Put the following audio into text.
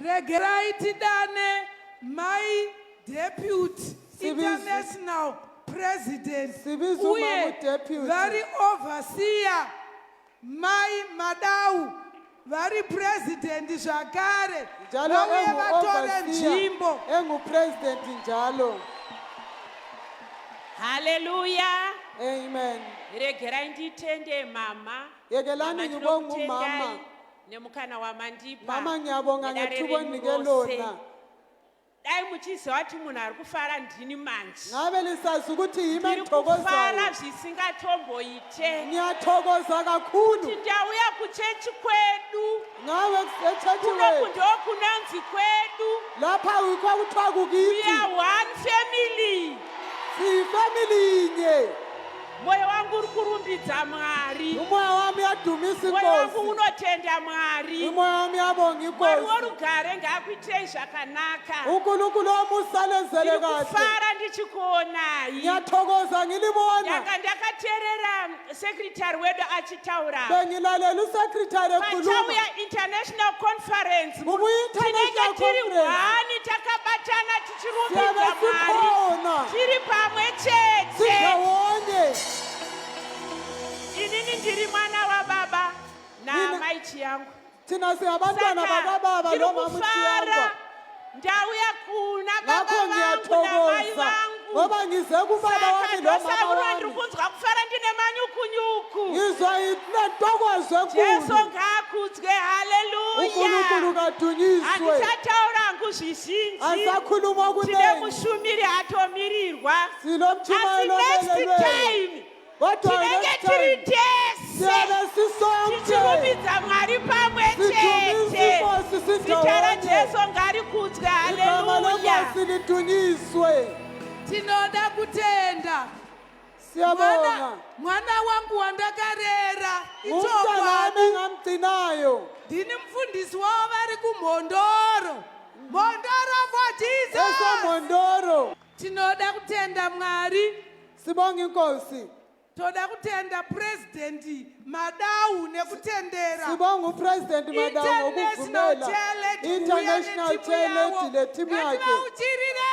Regerai tidane my deputy international president very overseer my Madau very president Shakare president njalo. Hallelujah. Amen. Regerai nditende mama. Yekelani ngibonga umama. Nemukana wamandipa. Mama ngiyabonga ngethuba onike lona. Dai muchizi wathi munhu ari kufara ndini manje. Ngabe lisazi ukuthi yimi engithokozayo. Kufara zvisingatomboite. Ngiyathokoza kakhulu. Ndauya kuchechi kwedu. Ngawe kusechechi wethu. Kunonzi kwedu. Lapha kuthiwa kukithi. We are one family. Family inye. Moyo wangu uri kurumbidza Mwari. Umoya wami yadumisa Moyo wangu Nkosi. unotenda Mwari. Umoya wami yabonga Mwari Nkosi. worugare ngaakuitei zvakanaka. uNkulunkulu wamusalenzele kahle. Ndikufara ndichikuonai. Ngiyathokoza ngilibona. Ndanga ndakateerera secretary wedu achitaura. Bengilalela usecretary ekhuluma. Pachauya international conference. International tiri conference. wani takabatana tichirumbidza Siyabe Mwari. Tiri pamwe chete. Sikhawonye. Inini ndiri mwana wa baba na maiti yangu. Thina singabantwana bakababa noma mutiyanga. Ndauya kuna baba Ngakho vangu na mai ngiyathokoza vangu. ngoba ngize kubaba wami nomama wami. Ndikunzwa kufara ndine manyukunyuku. Ngizwa intokozo Jesu enkulu. ngakudzwe. Haleluya. uNkulunkulu kadunyiswe. Andisataura nguzvizhinji. Asakhuluma Tine kunene. mushumiri atomirirwa. Sinomchumelo Asi next olelelweyo. time. Kodwa Tinenge next tiri time tese. siyabe sisonke. Tichirumbidza Mwari pamwe Sidumisa chete. Nkosi Zita ra sindawonye. Jesu ngarikudzwe. Igama Haleluya. leNkosi lidunyiswe. tinoda kutenda Siyabonga. mwana wangu wandakarera Umntwana wami itokwadu engamgcinayo. ndini mfundisi wavo vari kumhondoro mhondoro for Jesus. Esamondoro. Tinoda kutenda Mwari, Sibonga Inkosi. toda kutenda President Madau nekutendera Sibonga uPresident Madam International ngokuvumela Talent International Talent le team yakhe. ngativautshirire